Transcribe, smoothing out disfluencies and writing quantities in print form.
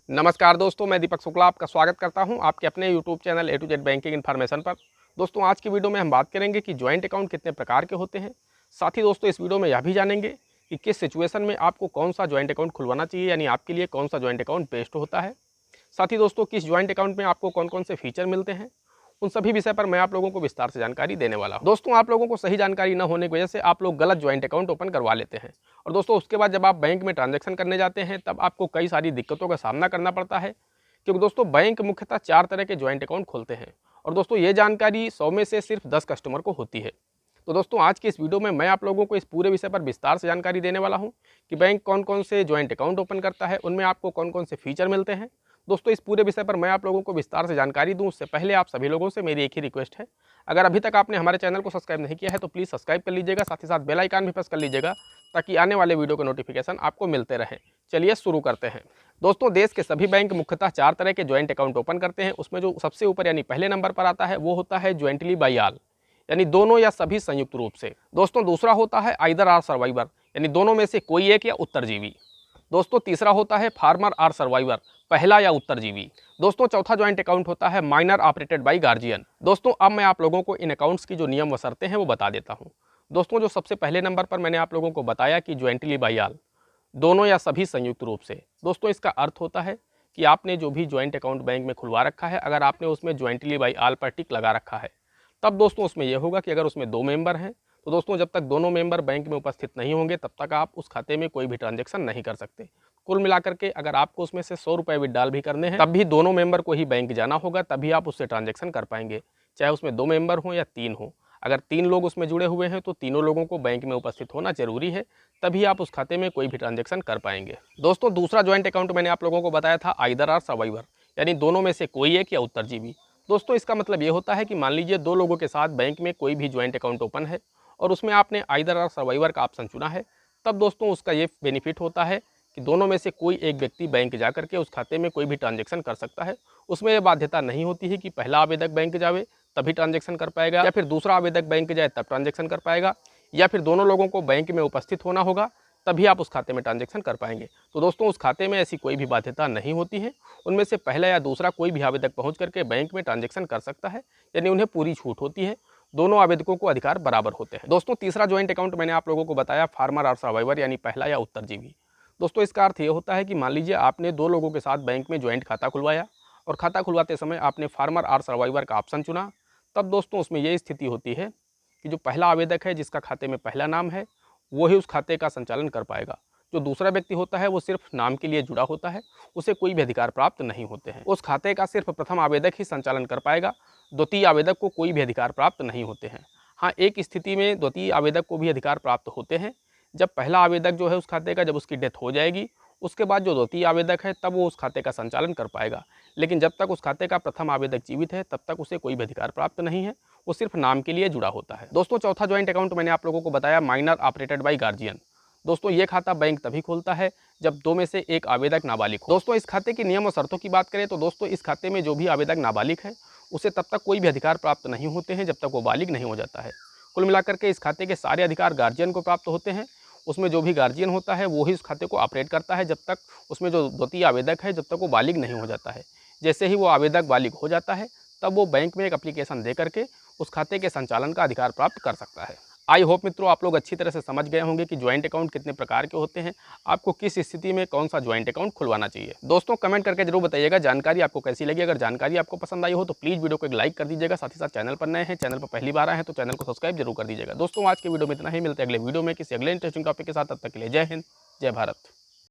नमस्कार दोस्तों, मैं दीपक शुक्ला आपका स्वागत करता हूं आपके अपने YouTube channel A to Z banking information पर। दोस्तों, आज की वीडियो में हम बात करेंगे कि जॉइंट अकाउंट कितने प्रकार के होते हैं। साथ ही दोस्तों, इस वीडियो में यह भी जानेंगे कि किस सिचुएशन में आपको कौन सा जॉइंट अकाउंट खुलवाना चाहिए, यानी आपके लिए कौन सा जॉइंट अकाउंट बेस्ट होता है। साथ ही दोस्तों, किस जॉइंट अकाउंट में आपको कौन कौन से फीचर मिलते हैं, उन सभी विषय पर मैं आप लोगों को विस्तार से जानकारी देने वाला हूं। दोस्तों, आप लोगों को सही जानकारी न होने की वजह से आप लोग गलत जॉइंट अकाउंट ओपन करवा लेते हैं और दोस्तों उसके बाद जब आप बैंक में ट्रांजैक्शन करने जाते हैं तब आपको कई सारी दिक्कतों का सामना करना पड़ता है, क्योंकि दोस्तों बैंक मुख्यतः 4 तरह के जॉइंट अकाउंट खोलते हैं और दोस्तों ये जानकारी 100 में से सिर्फ 10 कस्टमर को होती है। तो दोस्तों आज की इस वीडियो में मैं आप लोगों को इस पूरे विषय पर विस्तार से जानकारी देने वाला हूं कि बैंक कौन कौन से जॉइंट अकाउंट ओपन करता है, उनमें आपको कौन कौन से फीचर मिलते हैं। दोस्तों इस पूरे विषय पर मैं आप लोगों को विस्तार से जानकारी दूं उससे पहले आप सभी लोगों से मेरी एक ही रिक्वेस्ट है, अगर अभी तक आपने हमारे चैनल को सब्सक्राइब नहीं किया है तो प्लीज़ सब्सक्राइब कर लीजिएगा, साथ ही साथ बेल आइकन भी प्रेस कर लीजिएगा ताकि आने वाले वीडियो के नोटिफिकेशन आपको मिलते रहें। चलिए शुरू करते हैं। दोस्तों देश के सभी बैंक मुख्यतः 4 तरह के जॉइंट अकाउंट ओपन करते हैं। उसमें जो सबसे ऊपर यानी पहले नंबर पर आता है वो होता है ज्वाइंटली बाय ऑल, यानी दोनों या सभी संयुक्त रूप से। दोस्तों दूसरा होता है आइदर आर सर्वाइवर, यानी दोनों में से कोई एक या उत्तरजीवी। दोस्तों तीसरा होता है फार्मर आर सर्वाइवर, पहला या उत्तरजीवी। दोस्तों चौथा जॉइंट अकाउंट होता है माइनर ऑपरेटेड बाय गार्जियन। दोस्तों अब मैं आप लोगों को इन अकाउंट्स की जो नियम व शर्तें हैं वो बता देता हूँ। दोस्तों जो सबसे पहले नंबर पर मैंने आप लोगों को बताया कि ज्वाइंटली बाय ऑल, दोनों या सभी संयुक्त रूप से। दोस्तों इसका अर्थ होता है कि आपने जो भी जॉइंट अकाउंट बैंक में खुलवा रखा है, अगर आपने उसमें ज्वाइंटली बाय ऑल पर टिक लगा रखा है तब दोस्तों उसमें यह होगा कि अगर उसमें 2 मेंबर हैं तो दोस्तों जब तक दोनों मेंबर बैंक में उपस्थित नहीं होंगे तब तक आप उस खाते में कोई भी ट्रांजैक्शन नहीं कर सकते। कुल मिलाकर के अगर आपको उसमें से 100 रुपये विड्रॉल भी करने हैं तब भी दोनों मेंबर को ही बैंक जाना होगा, तभी आप उससे ट्रांजैक्शन कर पाएंगे, चाहे उसमें 2 मेंबर हों या 3 हों। अगर 3 लोग उसमें जुड़े हुए हैं तो तीनों लोगों को बैंक में उपस्थित होना जरूरी है, तभी आप उस खाते में कोई भी ट्रांजैक्शन कर पाएंगे। दोस्तों दूसरा जॉइंट अकाउंट मैंने आप लोगों को बताया था आइदर आर सर्वाइवर, यानी दोनों में से कोई एक या उत्तरजीवी। दोस्तों इसका मतलब ये होता है कि मान लीजिए 2 लोगों के साथ बैंक में कोई भी जॉइंट अकाउंट ओपन है और उसमें आपने आइदर आर सर्वाइवर का ऑप्शन चुना है, तब दोस्तों उसका ये बेनिफिट होता है कि दोनों में से कोई एक व्यक्ति बैंक जा करके उस खाते में कोई भी ट्रांजैक्शन कर सकता है। उसमें यह बाध्यता नहीं होती है कि पहला आवेदक बैंक जावे तभी ट्रांजैक्शन कर पाएगा, या फिर दूसरा आवेदक बैंक जाए तब ट्रांजैक्शन कर पाएगा, या फिर दोनों लोगों को बैंक में उपस्थित होना होगा तभी आप उस खाते में ट्रांजैक्शन कर पाएंगे। तो दोस्तों उस खाते में ऐसी कोई भी बाध्यता नहीं होती है, उनमें से पहला या दूसरा कोई भी आवेदक पहुंच करके बैंक में ट्रांजैक्शन कर सकता है, यानी उन्हें पूरी छूट होती है, दोनों आवेदकों को अधिकार बराबर होते हैं। दोस्तों तीसरा जॉइंट अकाउंट मैंने आप लोगों को बताया फार्मर और सर्वाइवर, यानी पहला या उत्तरजीवी। दोस्तों इसका अर्थ ये होता है कि मान लीजिए आपने 2 लोगों के साथ बैंक में ज्वाइंट खाता खुलवाया और खाता खुलवाते समय आपने फार्मर और सर्वाइवर का ऑप्शन चुना, तब दोस्तों उसमें ये स्थिति होती है कि जो पहला आवेदक है जिसका खाते में पहला नाम है वो ही उस खाते का संचालन कर पाएगा। जो दूसरा व्यक्ति होता है वो सिर्फ नाम के लिए जुड़ा होता है, उसे कोई भी अधिकार प्राप्त नहीं होते हैं। उस खाते का सिर्फ प्रथम आवेदक ही संचालन कर पाएगा, द्वितीय आवेदक को कोई भी अधिकार प्राप्त नहीं होते हैं। हाँ, एक स्थिति में द्वितीय आवेदक को भी अधिकार प्राप्त होते हैं, जब पहला आवेदक जो है उस खाते का, जब उसकी डेथ हो जाएगी उसके बाद जो द्वितीय आवेदक है तब वो उस खाते का संचालन कर पाएगा। लेकिन जब तक उस खाते का प्रथम आवेदक जीवित है तब तक उसे कोई भी अधिकार प्राप्त नहीं है, वो सिर्फ नाम के लिए जुड़ा होता है। दोस्तों चौथा जॉइंट अकाउंट मैंने आप लोगों को बताया माइनर ऑपरेटेड बाय गार्जियन। दोस्तों ये खाता बैंक तभी खोलता है जब 2 में से एक आवेदक नाबालिग हो। दोस्तों इस खाते के नियम और शर्तों की बात करें तो दोस्तों इस खाते में जो भी आवेदक नाबालिग है उसे तब तक कोई भी अधिकार प्राप्त नहीं होते हैं जब तक वो बालिग नहीं हो जाता है। कुल मिलाकर के इस खाते के सारे अधिकार गार्जियन को प्राप्त होते हैं। उसमें जो भी गार्जियन होता है वो ही उस खाते को ऑपरेट करता है जब तक उसमें जो द्वितीय आवेदक है जब तक वो बालिग नहीं हो जाता है। जैसे ही वो आवेदक बालिग हो जाता है तब वो बैंक में एक एप्लीकेशन दे करके उस खाते के संचालन का अधिकार प्राप्त कर सकता है। आई होप मित्रों आप लोग अच्छी तरह से समझ गए होंगे कि ज्वाइंट अकाउंट कितने प्रकार के होते हैं, आपको किस स्थिति में कौन सा ज्वाइंट अकाउंट खुलवाना चाहिए। दोस्तों कमेंट करके जरूर बताइएगा जानकारी आपको कैसी लगी। अगर जानकारी आपको पसंद आई हो तो प्लीज़ वीडियो को एक लाइक कर दीजिएगा, साथ ही साथ चैनल पर नए हैं, चैनल पर पहली बार आए हैं तो चैनल को सब्सक्राइब जरूर कर दीजिएगा। दोस्तों आज की वीडियो में इतना ही, मिलते हैं अगले वीडियो में किसी अगले इंटरेस्टिंग टॉपिक के साथ। तब तक के लिए जय हिंद, जय भारत।